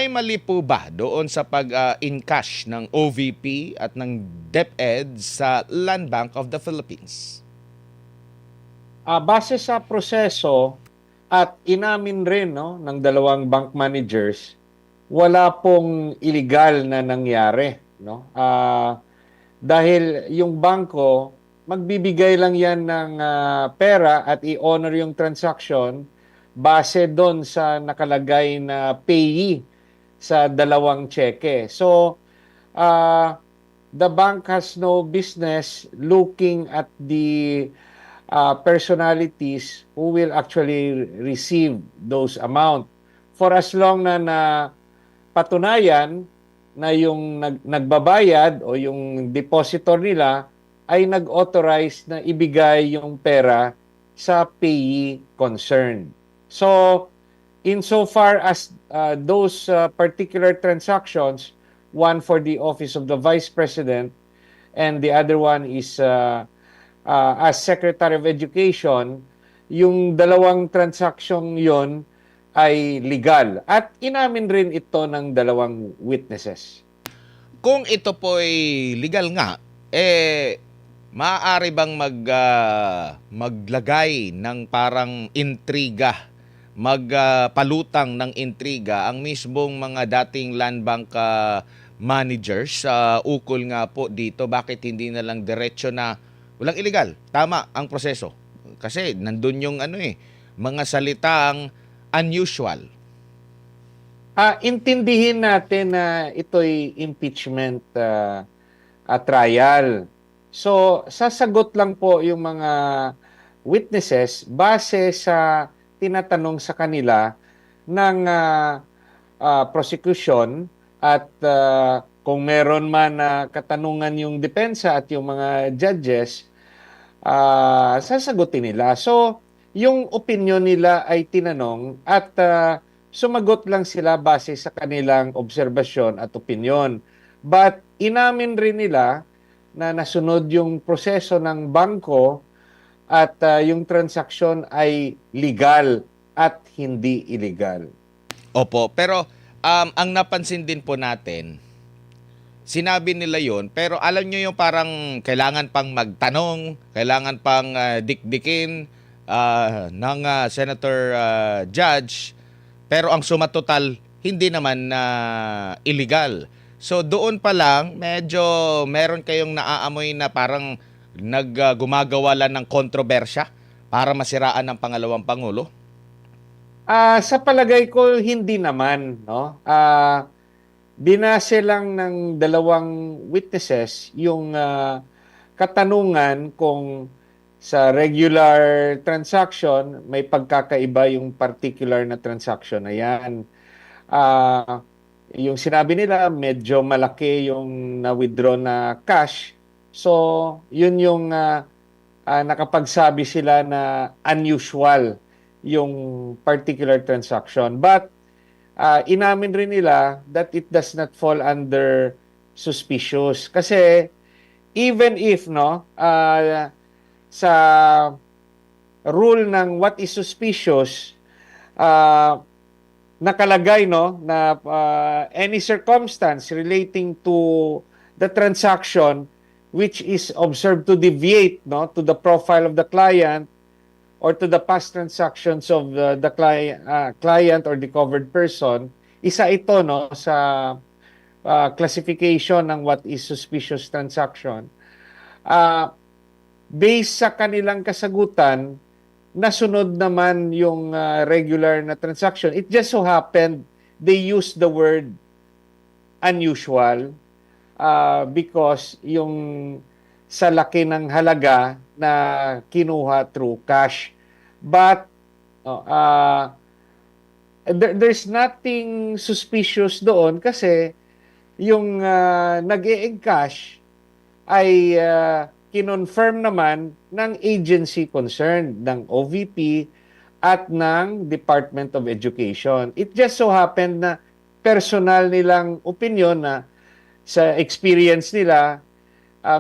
may mali po ba doon sa pag-encash ng OVP at ng DepEd sa Land Bank of the Philippines? Base sa proseso at inamin rin no, ng dalawang bank managers, wala pong illegal na nangyari. No? Dahil yung bangko, magbibigay lang yan ng pera at i-honor yung transaction base doon sa nakalagay na payee sa dalawang cheque. So, uh, the bank has no business looking at the personalities who will actually receive those amount. For as long na patunayan na yung nagbabayad o yung depositor nila ay nag-authorize na ibigay yung pera sa payee concerned. So, insofar as those particular transactions, one for the Office of the Vice President and the other one is as Secretary of Education, yung dalawang transaksyon yon ay legal. At inamin rin ito ng dalawang witnesses. Kung ito po ay legal nga, maaari bang maglagay ng parang intriga, magpalutang ng intriga ang mismong mga dating land bank managers ukol nga po dito? Bakit hindi na lang diretso na walang illegal, tama ang proseso? Kasi nandun yung mga salitang unusual. Intindihin natin na ito'y impeachment trial. So, sasagot lang po yung mga witnesses base sa tinatanong sa kanila ng prosecution at kung meron man katanungan yung depensa at yung mga judges, sasagutin nila. So, yung opinion nila ay tinanong at sumagot lang sila base sa kanilang obserbasyon at opinion. But inamin rin nila na nasunod yung proseso ng bangko at yung transaksyon ay legal at hindi illegal. Opo, pero ang napansin din po natin, sinabi nila yon, pero alam nyo yung parang kailangan pang magtanong, kailangan pang dikdikin ng Senator Judge, pero ang suma total hindi naman illegal. So doon pa lang medyo meron kayong naaamoy na parang gumagawa lang ng kontrobersya para masiraan ng pangalawang pangulo. Sa palagay ko hindi naman, no? Binase lang ng dalawang witnesses yung katanungan kung sa regular transaction may pagkakaiba yung particular na transaction na yan. Yung sinabi nila medyo malaki yung na-withdraw na cash. So, yun yung nakapagsabi sila na unusual yung particular transaction. But inamin rin nila that it does not fall under suspicious. Kasi even if sa rule ng what is suspicious, nakalagay na any circumstance relating to the transaction which is observed to deviate to the profile of the client or to the past transactions of the client or the covered person, isa ito sa classification ng what is suspicious transaction. Based sa kanilang kasagutan, nasunod naman yung regular na transaction. It just so happened they used the word unusual because yung sa laki ng halaga na kinuha through cash. But there's nothing suspicious doon kasi yung nag-e-encash ay kinonfirm naman ng agency concerned, ng OVP at ng Department of Education. It just so happened na personal nilang opinion na sa experience nila,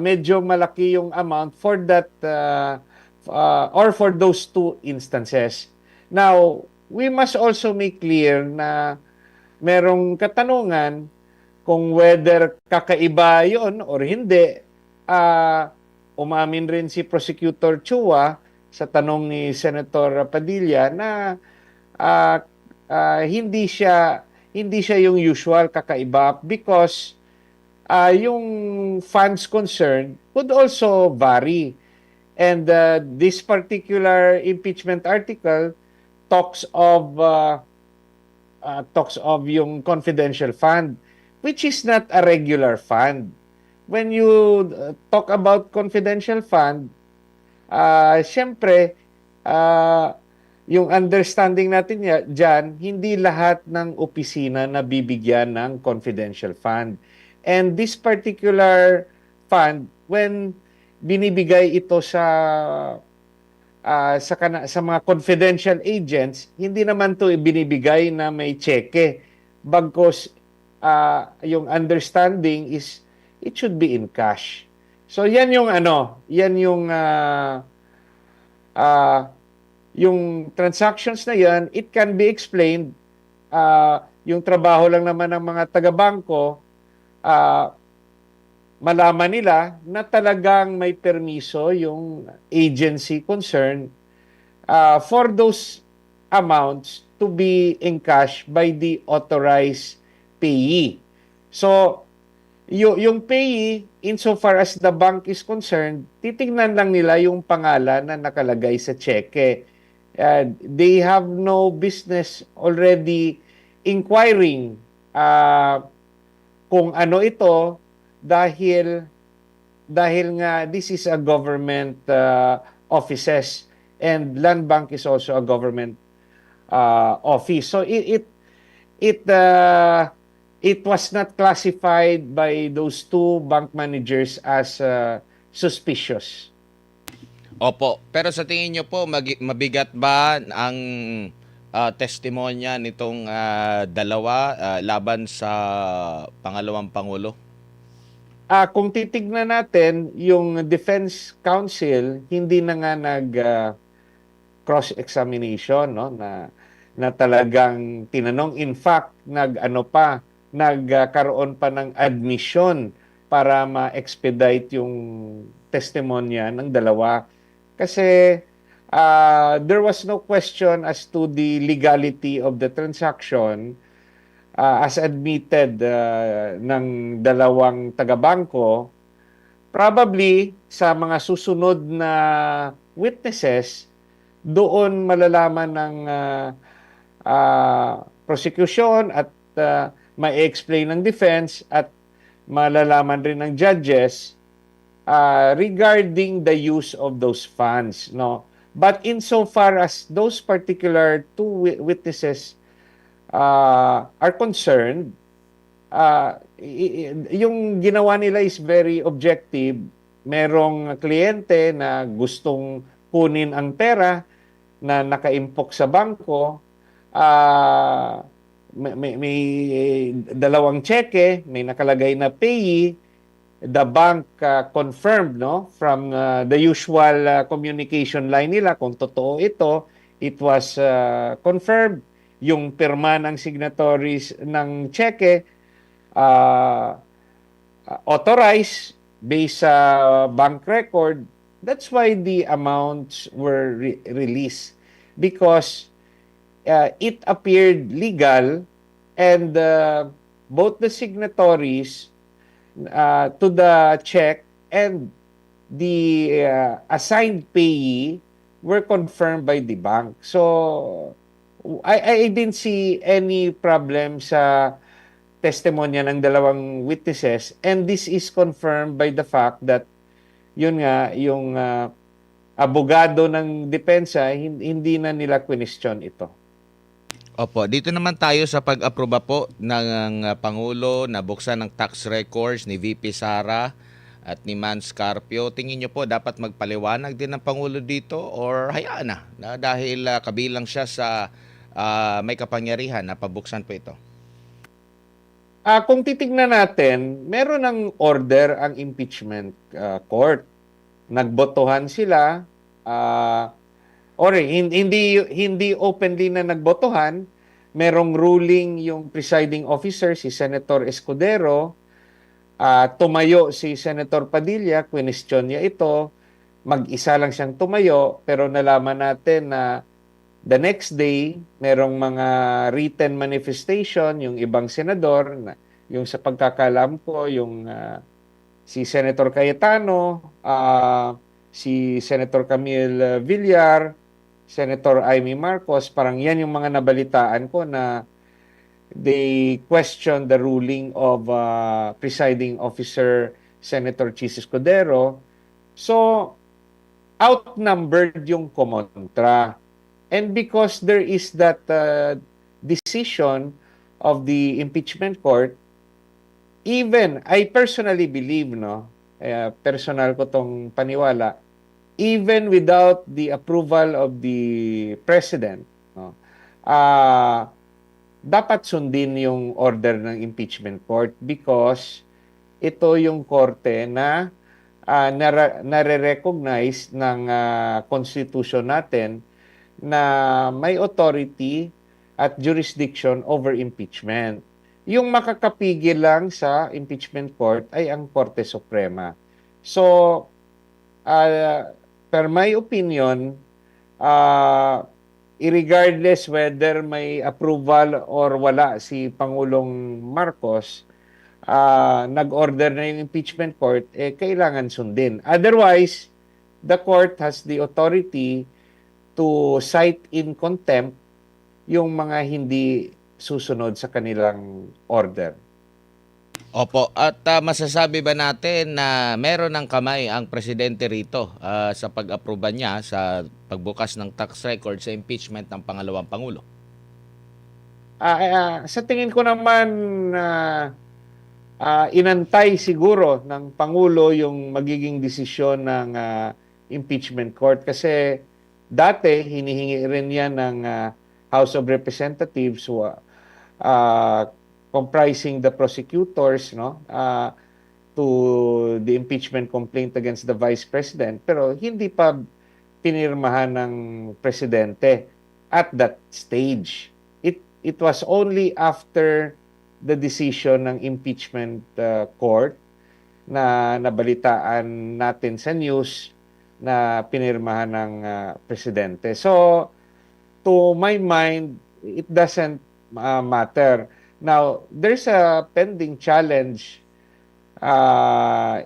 medyo malaki yung amount for that or for those two instances. Now, we must also make clear na merong katanungan kung whether kakaiba yon or hindi. Umamin rin si Prosecutor Chua sa tanong ni Senator Padilla na ah, hindi siya yung usual kakaiba because yung funds concerned could also vary. And this particular impeachment article talks of yung confidential fund, which is not a regular fund. When you talk about confidential fund, siyempre, ah, yung understanding natin dyan, hindi lahat ng opisina na bibigyan ng confidential fund. And this particular fund, when binibigay ito sa mga confidential agents, hindi naman to binibigay na may cheque. Bagkus yung understanding is it should be in cash. So yung transactions na yan, it can be explained. Yung trabaho lang naman ng mga taga-bangko, ah, malaman nila na talagang may permiso yung agency concerned for those amounts to be encashed by the authorized payee. So, yung payee, insofar as the bank is concerned, titingnan lang nila yung pangalan na nakalagay sa cheque. They have no business already inquiring kung ano ito dahil nga this is a government offices and Land Bank is also a government office. So it was not classified by those two bank managers as suspicious. Opo. Pero sa tingin nyo po, mabigat ba ang testimonya nitong dalawa laban sa pangalawang Pangulo? Kung titignan natin, yung defense counsel hindi na nga cross-examination, no, na talagang tinanong. In fact, nagkaroon pa ng admission para ma-expedite yung testimonya ng dalawa. Kasi there was no question as to the legality of the transaction as admitted ng dalawang taga-bangko. Probably sa mga susunod na witnesses, doon malalaman ng prosecution at ma-explain ng defense at malalaman rin ng judges regarding the use of those funds, no? But insofar as those particular two witnesses are concerned, yung ginawa nila is very objective. Merong kliyente na gustong kunin ang pera na nakaimpok sa bangko. May dalawang cheque, may nakalagay na payee. The bank confirmed, no, from the usual communication line nila kung totoo ito. It was confirmed. Yung pirma ng signatories ng cheque authorized based sa bank record. That's why the amounts were released, because it appeared legal, and both the signatories to the check and the assigned payee were confirmed by the bank. So I didn't see any problem sa testimonya ng dalawang witnesses, and this is confirmed by the fact that yun nga, yung abogado ng depensa, hindi na nila question ito. Opo, dito naman tayo sa pag-aproba po ng Pangulo na buksan ng tax records ni VP Sara at ni Man Scarpio. Tingin nyo po dapat magpaliwanag din ng Pangulo dito or hayaan na dahil kabilang siya sa may kapangyarihan na pabuksan po ito? Kung titignan natin, meron ng order ang impeachment court. Nagbotohan sila, or hindi openly na nagbotohan, merong ruling yung presiding officer, si Senator Escudero, tumayo si Senator Padilla, question niya ito, mag-isa lang siyang tumayo, pero nalaman natin na the next day, merong mga written manifestation, yung ibang senador, yung sa pagkakalam ko, yung si Senator Cayetano, si Senator Camille Villar, Senator Amy Marcos, parang yan yung mga nabalitaan ko na they question the ruling of presiding officer Senator Chis Escudero. So, outnumbered yung kumontra. And because there is that decision of the impeachment court, even, I personally believe, no, personal ko tong paniwala, even without the approval of the president, no, dapat sundin yung order ng impeachment court because ito yung korte na nare-recognize ng constitution natin na may authority at jurisdiction over impeachment. Yung makakapigil lang sa impeachment court ay ang Korte Suprema. So, per my opinion, irregardless whether may approval or wala si Pangulong Marcos, nag-order na yung impeachment court, kailangan sundin. Otherwise, the court has the authority to cite in contempt yung mga hindi susunod sa kanilang order. Opo, at masasabi ba natin na meron ng kamay ang presidente rito sa pag-aproba niya sa pagbukas ng tax record sa impeachment ng pangalawang pangulo? Sa tingin ko naman, inantay siguro ng Pangulo yung magiging desisyon ng impeachment court kasi dati hinihingi rin yan ng House of Representatives comprising the prosecutors, no, to the impeachment complaint against the Vice President, pero hindi pa pinirmahan ng presidente at that stage. It was only after the decision ng impeachment court na nabalitaan natin sa news na pinirmahan ng presidente. So, to my mind, it doesn't matter. Now, there's a pending challenge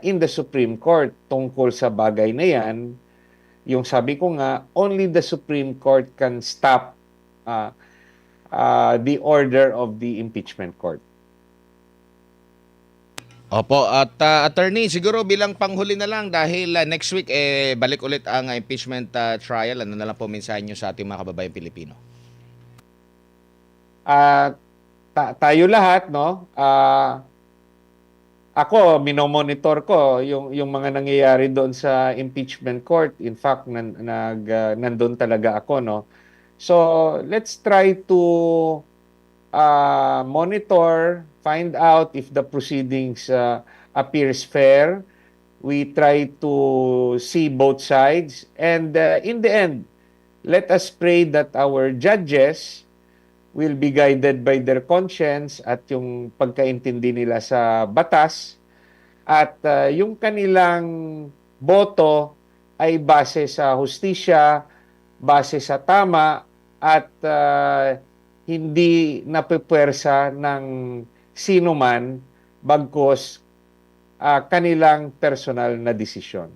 in the Supreme Court tungkol sa bagay na yan. Yung sabi ko nga, only the Supreme Court can stop the order of the impeachment court. Opo, at attorney, siguro bilang panghuli na lang dahil next week balik ulit ang impeachment trial. Ano na lang po mensahe niyo sa ating mga kababayang Pilipino? Tayo lahat, no? Ako, minomonitor ko yung mga nangyayari doon sa impeachment court. In fact, nandun talaga ako, no? So, let's try to monitor, find out if the proceedings appears fair. We try to see both sides. And in the end, let us pray that our judges will be guided by their conscience at yung pagkaintindi nila sa batas at yung kanilang boto ay base sa hustisya, base sa tama at hindi napupwersa ng sino man bagkus kanilang personal na desisyon.